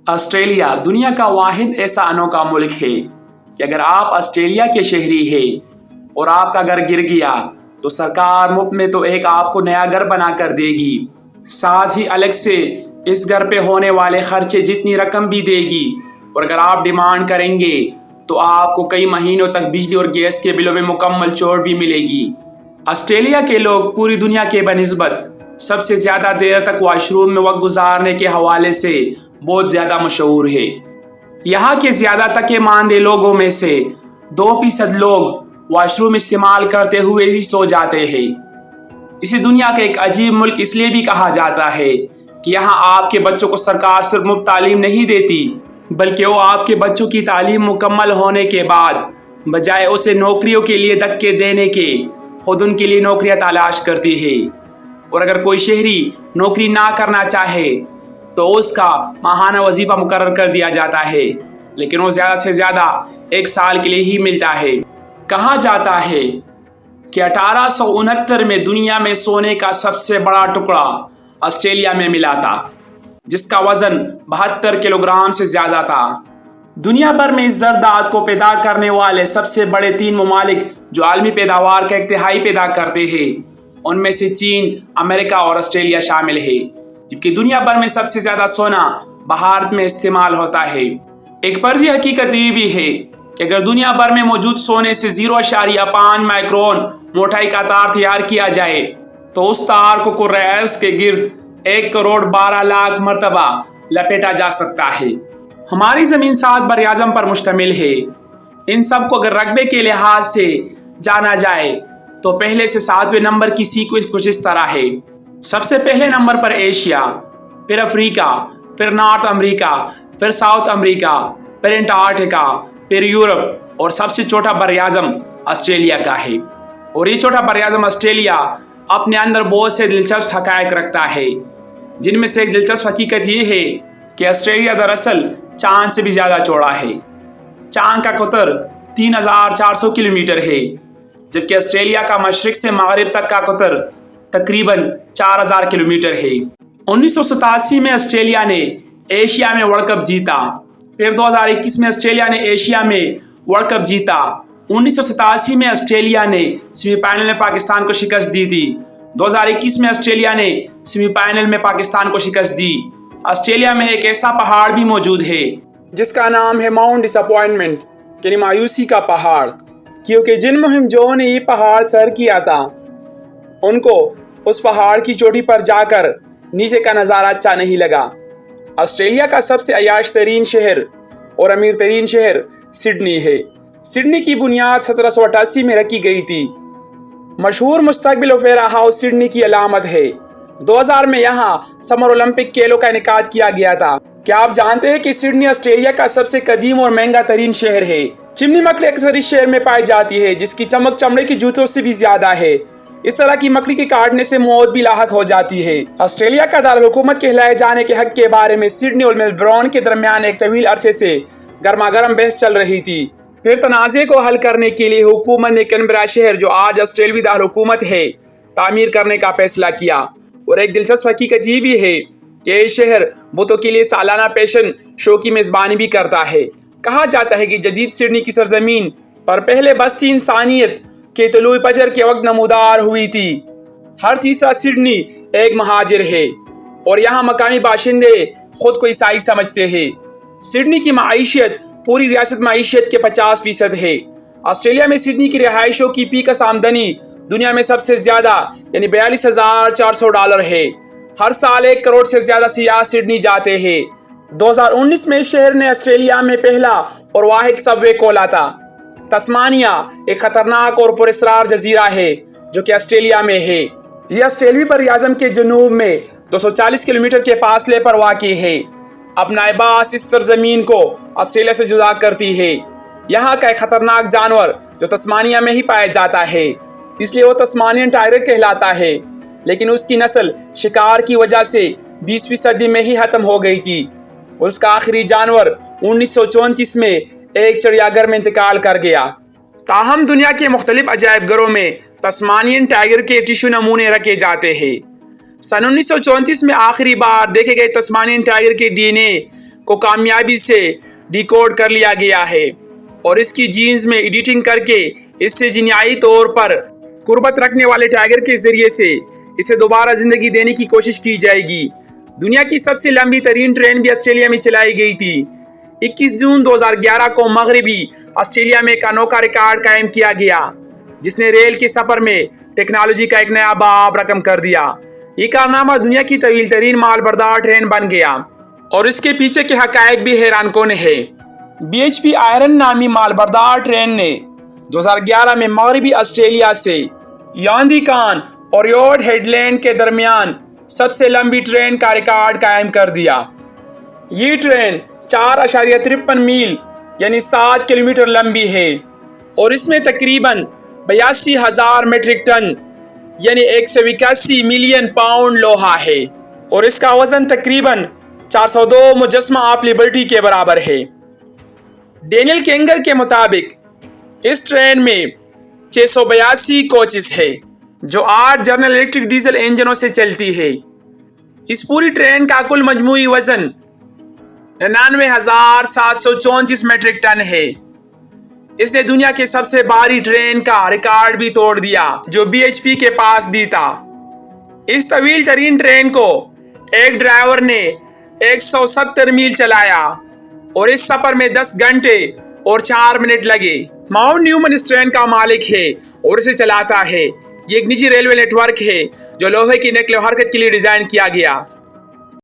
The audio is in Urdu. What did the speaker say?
آسٹریلیا دنیا کا واحد ایسا انوکھا ملک ہے کہ اگر آپ آسٹریلیا کے شہری ہیں اور آپ کا گھر گر گیا تو سرکار مفت میں تو ایک آپ کو نیا گھر بنا کر دے گی، ساتھ ہی الگ سے اس گھر پہ ہونے والے خرچے جتنی رقم بھی دے گی، اور اگر آپ ڈیمانڈ کریں گے تو آپ کو کئی مہینوں تک بجلی اور گیس کے بلوں میں مکمل چھوٹ بھی ملے گی۔ آسٹریلیا کے لوگ پوری دنیا کے بنسبت سب سے زیادہ دیر تک واش روم میں وقت گزارنے کے حوالے سے بہت زیادہ مشہور ہے۔ یہاں کے زیادہ تکے ماندے لوگوں میں سے 2% لوگ واش روم استعمال کرتے ہوئے ہی سو جاتے ہیں۔ اسے دنیا کا ایک عجیب ملک اس لیے بھی کہا جاتا ہے کہ یہاں آپ کے بچوں کو سرکار صرف مفت تعلیم نہیں دیتی، بلکہ وہ آپ کے بچوں کی تعلیم مکمل ہونے کے بعد بجائے اسے نوکریوں کے لیے دھکے دینے کے خود ان کے لیے نوکریاں تلاش کرتی ہے، اور اگر کوئی شہری نوکری نہ کرنا چاہے تو اس کا ماہانہ وظیفہ مقرر کر دیا جاتا ہے، لیکن وہ زیادہ سے زیادہ 1 سال کے لیے ہی ملتا ہے۔ کہا جاتا ہے کہ 1869 میں دنیا میں سونے کا سب سے بڑا ٹکڑا آسٹریلیا میں ملا تھا، جس کا وزن 72 کلو گرام سے زیادہ تھا۔ دنیا بھر میں اس زرداد کو پیدا کرنے والے سب سے بڑے 3 ممالک جو عالمی پیداوار کا 1/3 پیدا کرتے ہیں، ان میں سے چین، امریکہ اور آسٹریلیا شامل ہے، جبکہ دنیا بھر میں سب سے زیادہ سونا بھارت میں استعمال ہوتا ہے۔ ایک فرضی حقیقت یہ بھی ہے کہ اگر دنیا بھر میں موجود سونے سے 0.5 مائکرون موٹائی کا تار تیار کیا جائے تو اس تار کو کرۂ ارض کے گرد 1 کروڑ 12 لاکھ مرتبہ لپیٹا جا سکتا ہے۔ ہماری زمین 7 بر اعظم پر مشتمل ہے۔ ان سب کو اگر رقبے کے لحاظ سے جانا جائے تو پہلے سے 7ویں نمبر کی سیکوینس کچھ اس طرح ہے۔ سب سے پہلے نمبر پر ایشیا، پھر افریقہ، پھر نارتھ امریکہ، پھر ساؤتھ امریکہ، پھر انٹارکٹیکا، پھر یورپ، اور سب سے چھوٹا بر اعظم آسٹریلیا کا ہے۔ اور یہ چھوٹا بر اعظم آسٹریلیا اپنے اندر بہت سے دلچسپ حقائق رکھتا ہے، جن میں سے ایک دلچسپ حقیقت یہ ہے کہ آسٹریلیا دراصل چاند سے بھی زیادہ چوڑا ہے۔ چاند کا قطر 3400 کلومیٹر ہے، جبکہ آسٹریلیا کا مشرق سے مغرب تک کا قطر تقریباً 4000 کلومیٹر ہے۔ 1987 میں آسٹریلیا نے ایشیا میں ورلڈ کپ جیتا، پھر 2021 میں آسٹریلیا نے ایشیا میں ورلڈ کپ جیتا۔ 1987 میں آسٹریلیا نے سیمی فائنل میں پاکستان کو شکست دی تھی۔ 2021 میں آسٹریلیا نے سیمی فائنل میں پاکستان کو شکست دی۔ آسٹریلیا میں ایک ایسا پہاڑ بھی موجود ہے جس کا نام ہے ماؤنٹ ڈس اپوائنٹمنٹ، یعنی مایوسی کا پہاڑ، کیونکہ جن مہم جوؤں نے یہ پہاڑ سر کیا تھا ان کو اس پہاڑ کی چوٹی پر جا کر نیچے کا نظارہ اچھا نہیں لگا۔ آسٹریلیا کا سب سے عیاش ترین شہر اور امیر ترین شہر سڈنی ہے۔ سڈنی کی بنیاد 1788 میں رکھی گئی تھی۔ مشہور مستقبل اوپیرا ہاؤس سڈنی کی علامت ہے۔ 2000 میں یہاں سمر اولمپک کھیلوں کا انعقاد کیا گیا تھا۔ کیا آپ جانتے ہیں کہ سڈنی آسٹریلیا کا سب سے قدیم اور مہنگا ترین شہر ہے؟ چمنی مکڑی اکثر اس شہر میں پائی جاتی ہے، جس کی چمک چمڑے کی جوتوں سے بھی زیادہ ہے۔ اس طرح کی مکڑی کے کاٹنے سے موت بھی لاحق ہو جاتی ہے۔ آسٹریلیا کا دارالحکومت کہلائے جانے کے حق کے بارے میں سڈنی اور میلبورن کے درمیان ایک طویل عرصے سے گرما گرم بحث چل رہی تھی۔ پھر تنازع کو حل کرنے کے لیے حکومت نے کینبرا شہر، جو آج آسٹریلوی دارالحکومت ہے، تعمیر کرنے کا فیصلہ کیا۔ اور ایک دلچسپ حقیقت یہ بھی ہے کہ یہ شہر بتوں کے لیے سالانہ فیشن شو کی میزبانی بھی کرتا ہے۔ کہا جاتا ہے کہ جدید سڈنی کی سرزمین پر پہلے بستی انسانیت کے طلوع فجر کے وقت نمودار ہوئی تھی۔ ہر تیسرا سڈنی ایک مہاجر ہے، اور یہاں مقامی باشندے خود کو عیسائی سمجھتے ہیں۔ سڈنی کی معیشت پوری ریاست معیشت کے 50% ہے۔ آسٹریلیا میں سڈنی کی رہائشوں کی فی کس آمدنی دنیا میں سب سے زیادہ یعنی $42,400 ہے۔ ہر سال 1 کروڑ سے زیادہ سیاح سڈنی جاتے ہیں۔ 2019 میں شہر نے آسٹریلیا میں پہلا اور واحد سب وے کھولا تھا۔ تسمانیہ ایک خطرناک اور پراسرار جزیرہ ہے جو کہ آسٹریلیا میں ہے۔ یہ آسٹریلوی بر اعظم کے جنوب میں 240 کلومیٹر کے فاصلے پر واقع ہے۔ اپنا لباس اس سرزمین کو آسٹریلیا سے جدا کرتی ہے۔ یہاں کا ایک خطرناک جانور جو تسمانیہ میں ہی پایا جاتا ہے، اس لیے وہ تسمانین ٹائیگر کہلاتا ہے، لیکن اس کی نسل شکار کی وجہ سے 20ویں صدی میں ہی ختم ہو گئی تھی، اور اس کا آخری جانور 1934 میں ایک چڑیا گھر میں انتقال کر گیا۔ تاہم دنیا کے مختلف عجائب گھروں میں تسمانین ٹائیگر کے ٹیشو نمونے رکھے جاتے ہیں۔ سن 1934 میں آخری بار دیکھے گئے تسمانین ٹائیگر کے DNA کو کامیابی سے ڈیکوڈ کر لیا گیا ہے اور اس کی جینز میں ایڈیٹنگ کر کے اس سے جینیائی طور پر قربت رکھنے والے ٹائگر کے ذریعے سے اسے دوبارہ زندگی دینے کی کوشش کی جائے گی۔ دنیا کی سب سے لمبی ترین ٹرین بھی آسٹریلیا میں چلائی گئی تھی۔ 21 جون 2011 کو مغربی آسٹریلیا میں ایک انوکھا ریکارڈ قائم کیا گیا جس نے ریل کے سفر میں ٹیکنالوجی کا ایک نیا باب رقم کر دیا۔ یہ کارنامہ دنیا کی طویل ترین مال بردار ٹرین بن گیا اور اس کے پیچھے کے حقائق بھی حیران کن ہے۔ BHP آئرن نامی مال بردار ٹرین نے 2011 میں مغربی آسٹریلیا سے یاندی کان اور یورڈ ہیڈ لینڈ کے درمیان سب سے لمبی ٹرین کا ریکارڈ قائم کر دیا۔ یہ ٹرین 4.53 میل یعنی 7 کلومیٹر لمبی ہے اور اس میں تقریباً 82,000 میٹرک ٹن یعنی 181 ملین پاؤنڈ لوہا ہے اور اس کا وزن تقریباً 402 مجسمہ آف لبرٹی کے برابر ہے۔ ڈینیل کینگر کے مطابق اس ٹرین میں 682 کوچز ہے جو 8 جنرل الیکٹرک ڈیزل انجنوں سے چلتی ہے۔ اس پوری ٹرین کا کل مجموعی وزن 99,734 میٹرک ٹن ہے۔ اس نے دنیا کے سب سے بھاری ٹرین کا ریکارڈ بھی توڑ دیا جو BHP کے پاس بھی تھا۔ اس طویل ترین ٹرین کو ایک ڈرائیور نے 170 میل چلایا اور اس سفر میں 10 گھنٹے اور 4 منٹ لگے۔ ماؤنٹ نیومن اس ٹرین کا مالک ہے اور اسے چلاتا ہے۔ یہ ایک نجی ریلوے نیٹ ورک ہے جو لوہے کی نقل و حرکت کے لیے ڈیزائن کیا گیا۔